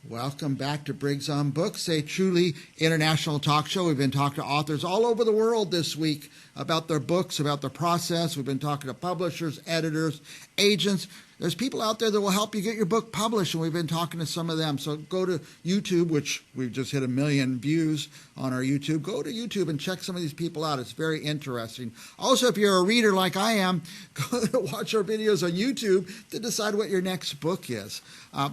Welcome back to Briggs on Books, a truly international talk show. We've been talking to authors all over the world this week about their books, about their process. We've been talking to publishers, editors, agents. There's people out there that will help you get your book published, and we've been talking to some of them. So go to YouTube, which we've just hit 1 million views on our YouTube. Go to YouTube and check some of these people out. It's very interesting. Also, if you're a reader like I am, go watch our videos on YouTube to decide what your next book is.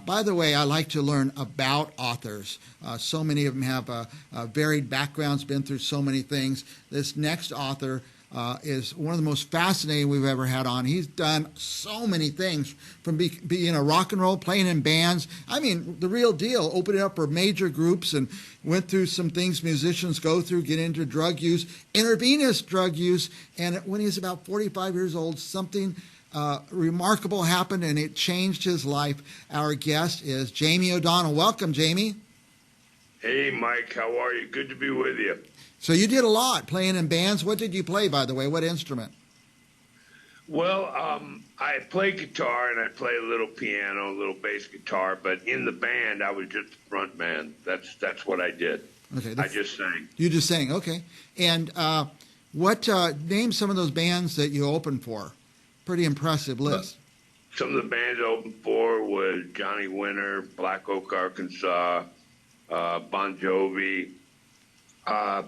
By the way, I like to learn about authors. So many of them have varied backgrounds, been through so many things. This next author is one of the most fascinating we've ever had on. He's done so many things, from being a rock and roll, playing in bands. I mean, the real deal, opening up for major groups, and went through some things musicians go through, get into drug use, intravenous drug use. And when he was about 45 years old, something remarkable happened, and it changed his life. Our guest is Jamey O'Donnell. Welcome, Jamey. Hey, Mike. How are you? Good to be with you. So you did a lot playing in bands. What did you play, by the way? What instrument? Well, I play guitar, and I play a little piano, a little bass guitar. But in the band, I was just the front man. That's what I did. Okay, I just sang. You just sang, okay. And name some of those bands that you opened for. Pretty impressive list. Some of the bands I opened for was Johnny Winter, Black Oak, Arkansas, Bon Jovi.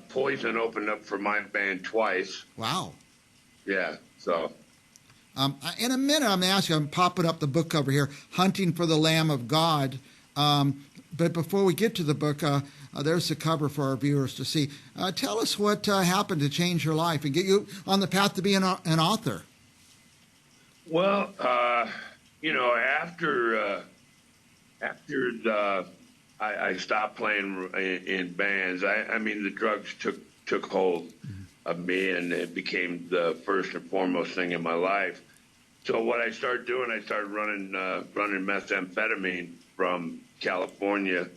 Poison opened up for my band twice. Wow. Yeah, so. In a minute, I'm going to ask you, I'm popping up the book cover here, Hunting for the Lamb of God. But before we get to the book, there's the cover for our viewers to see. Tell us what happened to change your life and get you on the path to being an author. Well, after I stopped playing in bands. I mean, the drugs took hold of me, and it became the first and foremost thing in my life. So what I started doing, I started running methamphetamine from California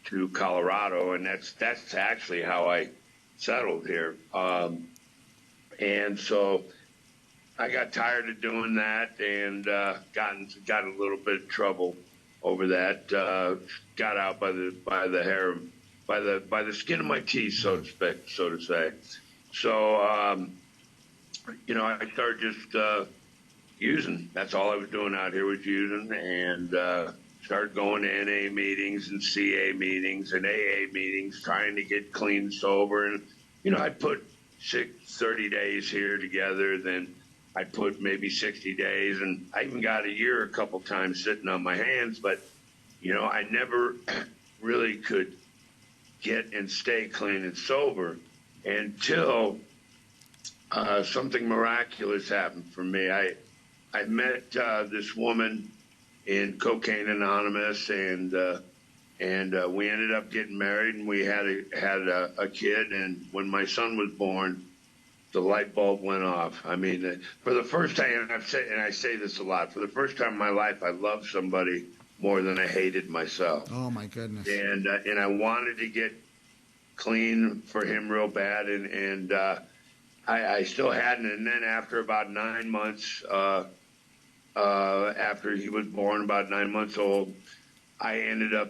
to Colorado, and that's actually how I settled here. And so I got tired of doing that, and got in a little bit of trouble over that. Got out by the hair, by the skin of my teeth, so to say. So I started just using. That's all I was doing out here, was using, and started going to NA meetings and CA meetings and AA meetings, trying to get clean and sober. And I put 30 days here together, then I put maybe 60 days, and I even got a year a couple times sitting on my hands, but I never really could get and stay clean and sober until something miraculous happened for me. I met this woman in Cocaine Anonymous, and we ended up getting married, and we had a kid. And when my son was born, the light bulb went off. I mean, for the first time, and I say this a lot, for the first time in my life, I loved somebody more than I hated myself. Oh, my goodness. And I wanted to get clean for him real bad, and I still hadn't. And then after about 9 months, after he was born, about 9 months old, I ended up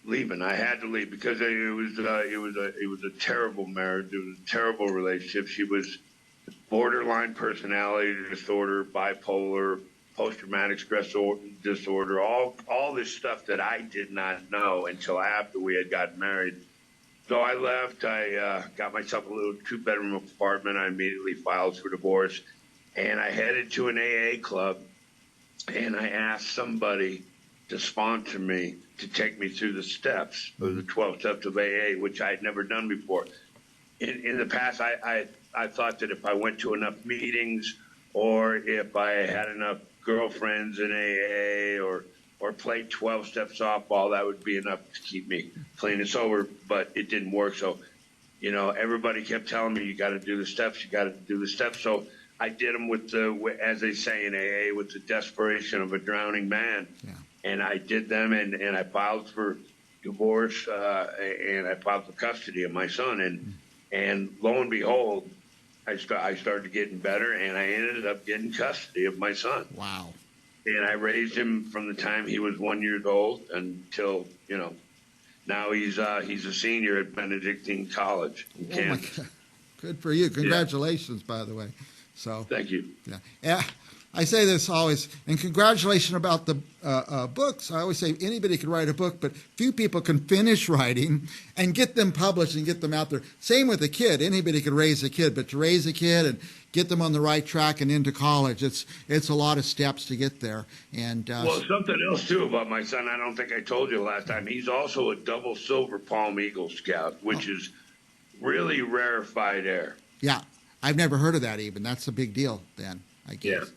leaving. I had to leave because it was a terrible marriage. It was a terrible relationship. She was borderline personality disorder, bipolar, post-traumatic stress disorder, all this stuff that I did not know until after we had gotten married. So I left. I got myself a little 2-bedroom apartment. I immediately filed for divorce, and I headed to an AA club, and I asked somebody to sponsor me to take me through the steps, or the 12 steps of AA, which I had never done before. In the past, I thought that if I went to enough meetings, or if I had enough girlfriends in AA, or played 12-step softball, that would be enough to keep me clean and sober, but it didn't work. So, everybody kept telling me, you got to do the steps, you got to do the steps. So I did them as they say in AA, with the desperation of a drowning man. Yeah. And I did them, and I filed for divorce, and I filed for custody of my son. And lo and behold, I started getting better, and I ended up getting custody of my son. Wow. And I raised him from the time he was 1 year old until, now he's a senior at Benedictine College in Kansas. My God. Good for you. Yeah. Congratulations, by the way. So Thank you. yeah. I say this always, and congratulations about the books. I always say anybody can write a book, but few people can finish writing and get them published and get them out there. Same with a kid. Anybody can raise a kid, but to raise a kid and get them on the right track and into college, it's a lot of steps to get there. And well, something else too about my son. I don't think I told you last time. He's also a double silver Palm Eagle Scout, which is really rarefied air. Yeah, I've never heard of that even. That's a big deal then, I guess. Yeah.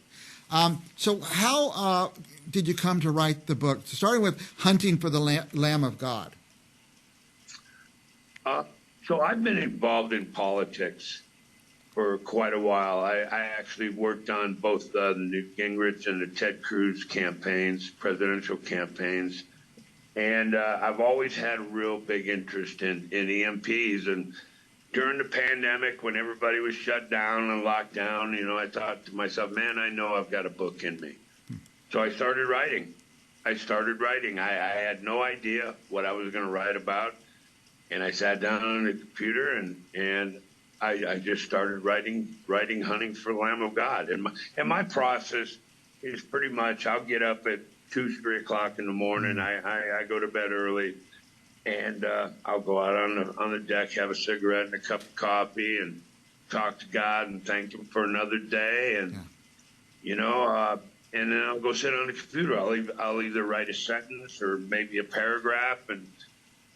So how did you come to write the book, starting with Hunting for the Lamb of God? So I've been involved in politics for quite a while. I actually worked on both the Newt Gingrich and the Ted Cruz campaigns, presidential campaigns. And I've always had a real big interest in EMPs. And during the pandemic, when everybody was shut down and locked down, I thought to myself, man, I know I've got a book in me. So I started writing. I had no idea what I was going to write about. And I sat down on the computer and I just started writing Hunting for the Lamb of God. And my process is pretty much, I'll get up at 2, 3 o'clock in the morning. I go to bed early. And I'll go out on the deck, have a cigarette and a cup of coffee, and talk to God and thank Him for another day. And and then I'll go sit on the computer. I'll either write a sentence or maybe a paragraph, and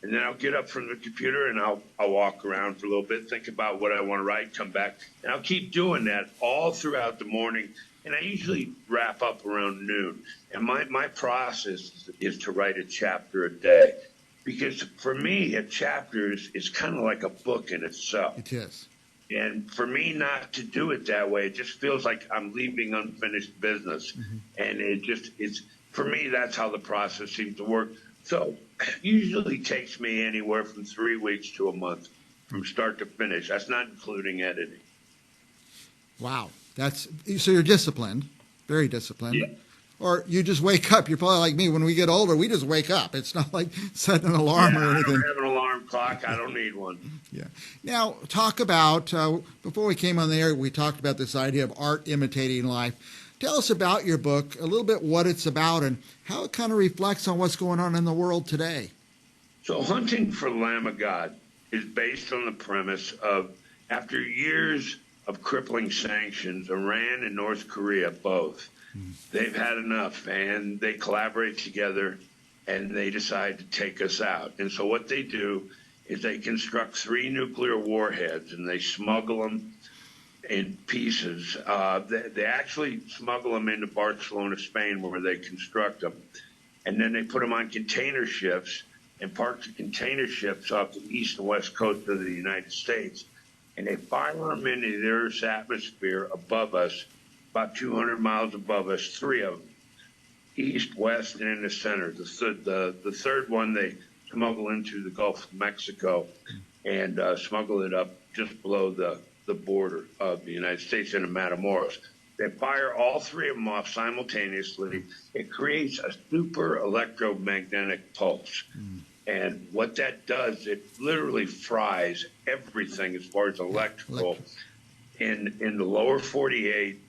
then I'll get up from the computer and I'll walk around for a little bit, think about what I want to write, come back, and I'll keep doing that all throughout the morning. And I usually wrap up around noon. And my process is to write a chapter a day. Because for me, a chapter is kind of like a book in itself. It is. And for me not to do it that way, it just feels like I'm leaving unfinished business. Mm-hmm. And it's for me, that's how the process seems to work. So it usually takes me anywhere from 3 weeks to a month from start to finish. That's not including editing. Wow. So you're disciplined, very disciplined. Yeah. Or you just wake up. You're probably like me. When we get older, we just wake up. It's not like setting an alarm or anything. I don't have an alarm clock. I don't need one. Yeah. Now, talk about, before we came on the air, we talked about this idea of art imitating life. Tell us about your book, a little bit what it's about, and how it kind of reflects on what's going on in the world today. So Hunting for the Lamb of God is based on the premise of, after years of crippling sanctions, Iran and North Korea both, they've had enough, and they collaborate together, and they decide to take us out. And so what they do is they construct 3 nuclear warheads, and they smuggle them in pieces. They actually smuggle them into Barcelona, Spain, where they construct them. And then they put them on container ships and park the container ships off the east and west coast of the United States. And they fire them into the Earth's atmosphere above us, about 200 miles above us, 3 of them, east, west, and in the center. The third one they smuggle into the Gulf of Mexico and smuggle it up just below the border of the United States into Matamoros. They fire all 3 of them off simultaneously. It creates a super electromagnetic pulse. And what that does, it literally fries everything as far as electrical in the lower 48,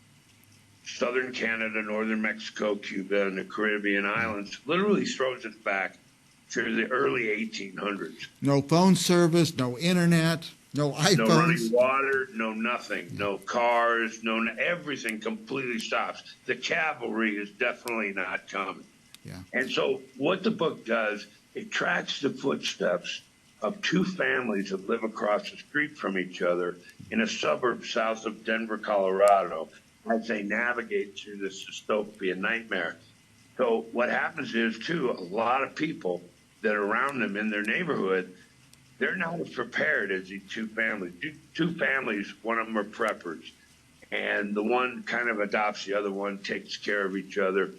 southern Canada, northern Mexico, Cuba, and the Caribbean islands, literally throws it back to the early 1800s. No phone service, no internet, no iPhones. No running water, no nothing, no cars, everything completely stops. The cavalry is definitely not coming. Yeah. And so what the book does, it tracks the footsteps of 2 families that live across the street from each other in a suburb south of Denver, Colorado, as they navigate through this dystopian nightmare. So what happens is, too, a lot of people that are around them in their neighborhood, they're not as prepared as these 2 families. 2 families, one of them are preppers, and the one kind of adopts the other one, takes care of each other.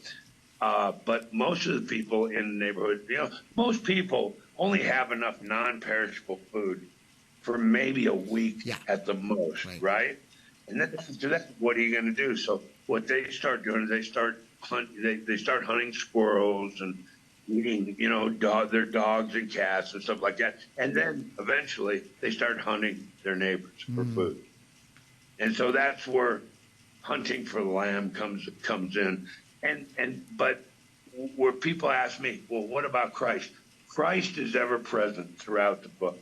But most of the people in the neighborhood, most people only have enough non-perishable food for maybe a week at the most, right? And then after that, what are you going to do? So what they start doing is they start they start hunting squirrels and eating, their dogs and cats and stuff like that. And then eventually they start hunting their neighbors for food. And so that's where hunting for the lamb comes in. But where people ask me, well, what about Christ? Christ is ever present throughout the book.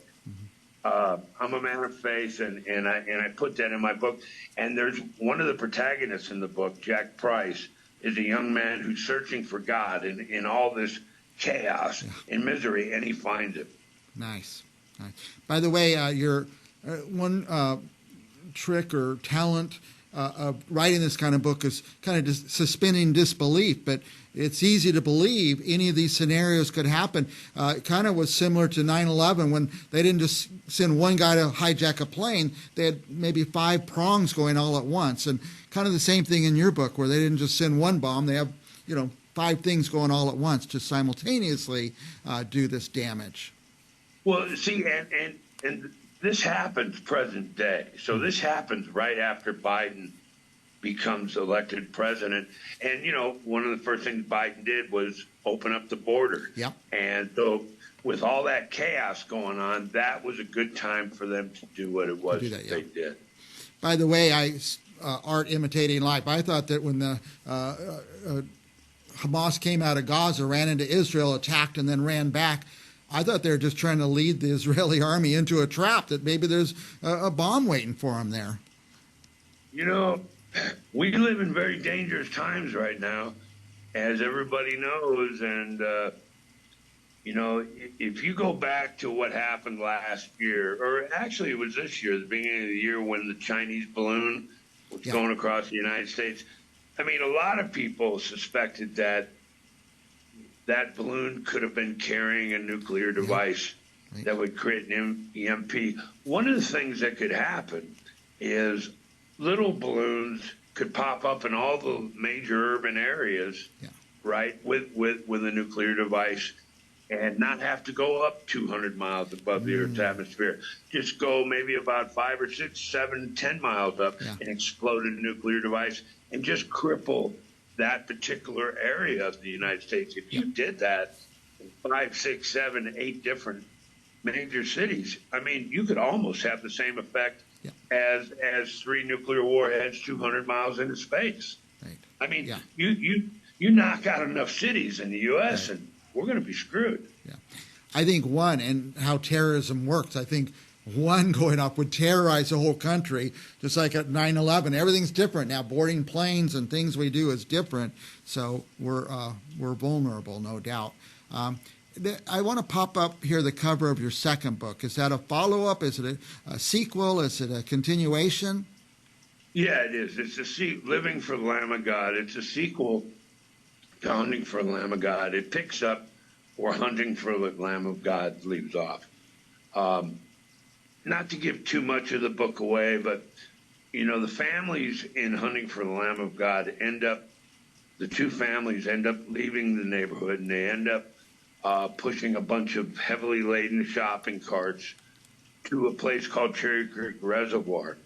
I'm a man of faith, and I put that in my book. And there's one of the protagonists in the book, Jack Price, is a young man who's searching for God in all this chaos and misery, and he finds it. Nice. By the way, your one trick or talent of writing this kind of book is kind of just suspending disbelief, but it's easy to believe any of these scenarios could happen. It kind of was similar to 9/11 when they didn't just send one guy to hijack a plane. They had maybe 5 prongs going all at once, and kind of the same thing in your book where they didn't just send one bomb. They have, 5 things going all at once to simultaneously do this damage. Well, see, and this happens present day. So this happens right after Biden becomes elected president. And, one of the first things Biden did was open up the border. Yep. And so with all that chaos going on, that was a good time for them to do what it was they did. By the way, art imitating life. I thought that when the Hamas came out of Gaza, ran into Israel, attacked, and then ran back, I thought they were just trying to lead the Israeli army into a trap, that maybe there's a bomb waiting for them there. We live in very dangerous times right now, as everybody knows. And, if you go back to what happened last year, or actually it was this year, the beginning of the year, when the Chinese balloon was going across the United States, I mean, a lot of people suspected that balloon could have been carrying a nuclear device that would create an EMP. One of the things that could happen is little balloons could pop up in all the major urban areas, right, with a nuclear device, and not have to go up 200 miles above the Earth's atmosphere. Just go maybe about 5 or 6, 7, 10 miles up and explode a nuclear device and just cripple that particular area of the United States. If you did that in 5, 6, 7, 8 different major cities, I mean, you could almost have the same effect as 3 nuclear warheads 200 miles into space. Right. I mean, you knock out enough cities in the U.S. and we're going to be screwed. Yeah, I think one, and how terrorism works, I think one going up would terrorize the whole country, just like at 9/11. Everything's different now. Boarding planes and things we do is different, so we're vulnerable, no doubt. I want to pop up here the cover of your second book. Is that a follow-up? Is it a sequel? Is it a continuation? Yeah, it is. It's Living for the Lamb of God. It's a sequel to Hunting for the Lamb of God. It picks up where Hunting for the Lamb of God leaves off. Not to give too much of the book away, but, the families in Hunting for the Lamb of God the 2 families end up leaving the neighborhood, and they end up pushing a bunch of heavily laden shopping carts to a place called Cherry Creek Reservoir,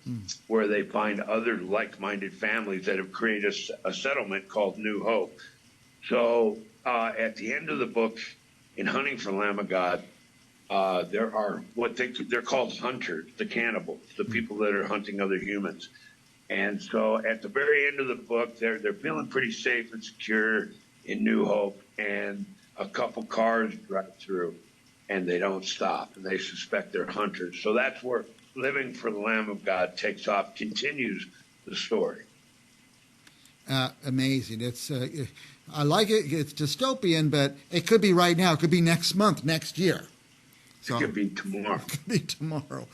where they find other like-minded families that have created a settlement called New Hope. So at the end of the book, in Hunting for the Lamb of God, there are what they're called hunters, the cannibals, the people that are hunting other humans. And so at the very end of the book, they're feeling pretty safe and secure in New Hope, and a couple cars drive through, and they don't stop, and they suspect they're hunters. So that's where Living for the Lamb of God takes off, continues the story. Amazing. It's I like it. It's dystopian, but it could be right now. It could be next month, next year. So, it could be tomorrow. It could be tomorrow.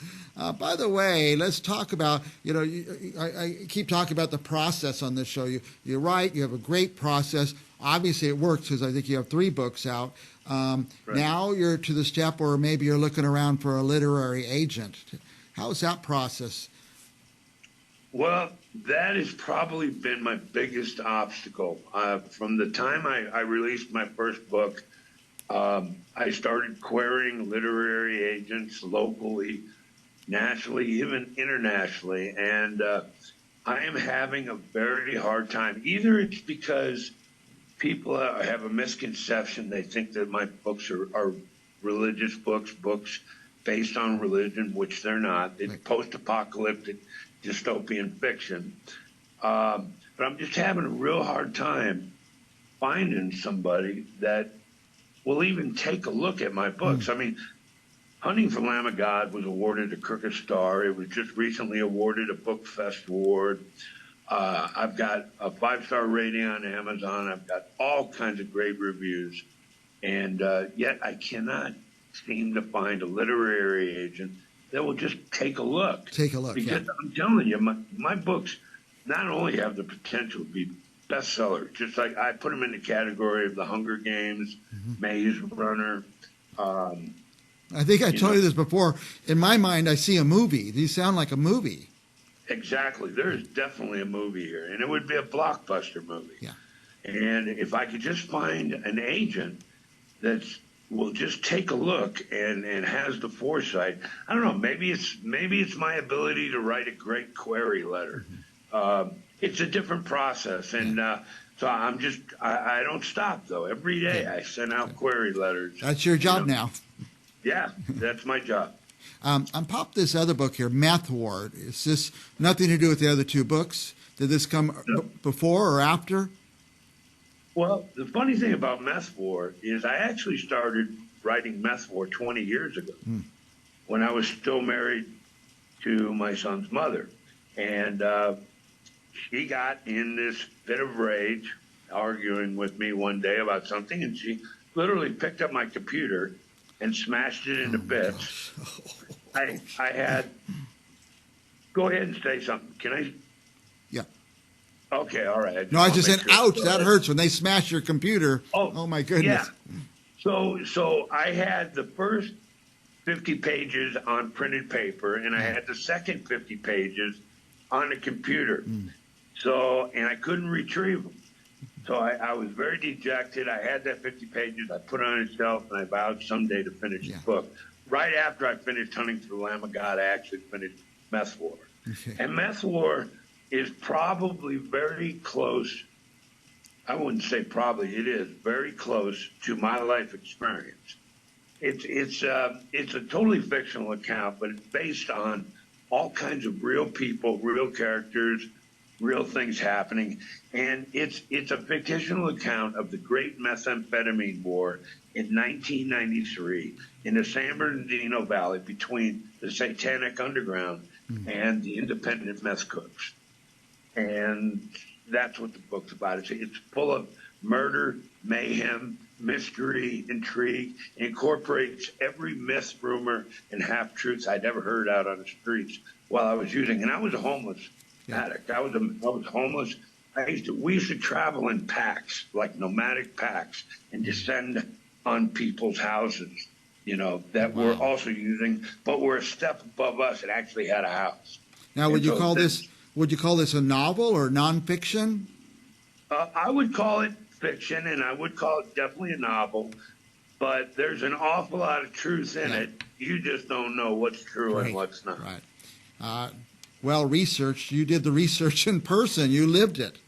By the way, let's talk about, I keep talking about the process on this show. You're right. You have a great process. Obviously, it works because I think you have 3 books out. Right. Now you're to the step where maybe you're looking around for a literary agent. How's that process? Well, that has probably been my biggest obstacle. From the time I released my first book, I started querying literary agents locally, nationally, even internationally, and I am having a very hard time. Either it's because people have a misconception. They think that my books are religious books, books based on religion, which they're not. It's post-apocalyptic dystopian fiction. But I'm just having a real hard time finding somebody that will even take a look at my books. I mean, Hunting for Lamb of God was awarded a Crooked Star. It was just recently awarded a Book Fest award. I've got a 5-star rating on Amazon. I've got all kinds of great reviews. And yet I cannot seem to find a literary agent that will just take a look. Take a look, because I'm telling you, my books not only have the potential to be bestsellers, just like I put them in the category of The Hunger Games, Maze Runner. I think I told you this before. In my mind, I see a movie. These sound like a movie. Exactly. There is definitely a movie here, and it would be a blockbuster movie. Yeah. And if I could just find an agent that will just take a look and has the foresight, I don't know. Maybe it's my ability to write a great query letter. It's a different process, and so I don't stop though. Every day I send out query letters. That's your job now. Yeah, that's my job. I popped this other book here, Meth War. Is this nothing to do with the other two books? Did this come before or after? Well, the funny thing about Meth War is I actually started writing Meth War 20 years ago when I was still married to my son's mother. And she got in this fit of rage arguing with me one day about something, and she literally picked up my computer and smashed it into bits. I had, go ahead and say something. Can I? Yeah. Okay, all right. I just said, ouch, that hurts when they smash your computer. Oh my goodness. Yeah. So I had the first 50 pages on printed paper, and I had the second 50 pages on the computer. And I couldn't retrieve them. So I was very dejected. I had that 50 pages. I put it on a shelf, and I vowed someday to finish the book. Right after I finished Hunting for the Lamb of God, I actually finished Meth War. And Meth War is probably very close. I wouldn't say probably. It is very close to my life experience. It's a totally fictional account, but it's based on all kinds of real people, real characters, real things happening, and it's a fictional account of the Great Methamphetamine War in 1993 in the San Bernardino Valley between the Satanic Underground and the independent meth cooks. And that's what the book's about. It's full of murder, mayhem, mystery, intrigue. It incorporates every myth, rumor, and half-truths I'd ever heard out on the streets while I was using. And I was a homeless addict. I was homeless. We used to travel in packs, like nomadic packs, and descend on people's houses, that we're also using, but were a step above us and actually had a house. Now, would you call this a novel or nonfiction? I would call it fiction, and I would call it definitely a novel, but there's an awful lot of truth in it. You just don't know what's true and what's not. Right. Well researched. You did the research in person. You lived it.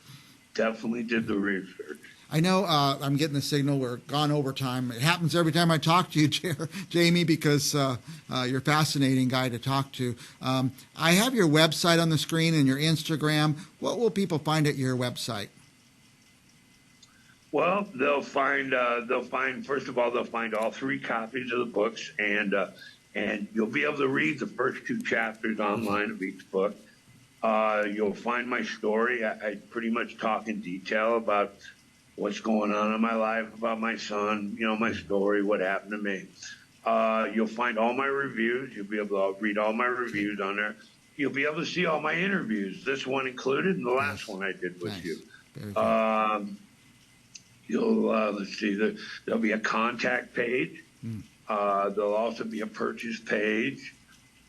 Definitely did the research. I know I'm getting the signal. We're gone over time. It happens every time I talk to you, Jamey, because you're a fascinating guy to talk to. I have your website on the screen and your Instagram. What will people find at your website? Well, they'll find first of all, they'll find all 3 copies of the books, and you'll be able to read the first 2 chapters online of each book. You'll find my story. I pretty much talk in detail about what's going on in my life, about my son, my story, what happened to me. You'll find all my reviews. You'll be able to read all my reviews on there. You'll be able to see all my interviews, this one included and the last one I did with you. Let's see, there'll be a contact page. There'll also be a purchase page,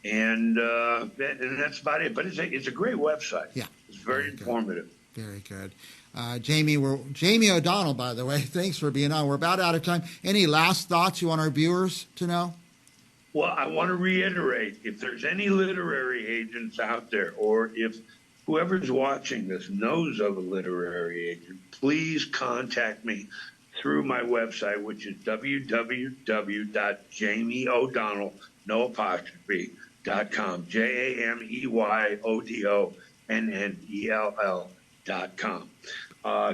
and that's about it. But it's a great website. Yeah, it's very informative. Very good. Jamey O'Donnell, by the way, thanks for being on. We're about out of time. Any last thoughts you want our viewers to know? Well, I want to reiterate, if there's any literary agents out there, or if whoever's watching this knows of a literary agent, please contact me through my website, which is www.jameyo'donnell, no apostrophe, .com, JameyOdonnell.com.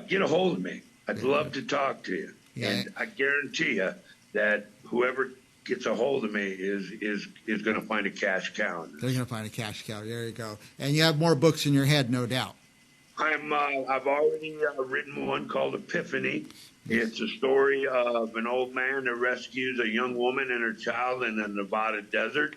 Get a hold of me. I'd love to talk to you. Yeah. And I guarantee you that whoever gets a hold of me is going to find a cash cow. They're going to find a cash cow. There you go. And you have more books in your head, no doubt. I've already written one called Epiphany. It's a story of an old man that rescues a young woman and her child in the Nevada desert.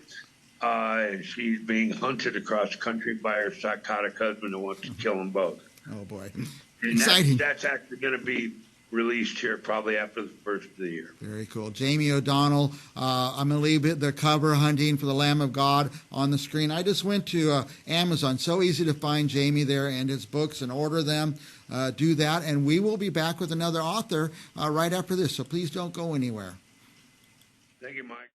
She's being hunted across the country by her psychotic husband who wants to kill them both. Oh, boy. And Exciting. That's actually going to be released here probably after the first of the year. Very cool. Jamey O'Donnell, I'm going to leave the cover, Hunting for the Lamb of God, on the screen. I just went to Amazon. So easy to find Jamey there and his books and order them. Do that. And we will be back with another author right after this. So please don't go anywhere. Thank you, Mike.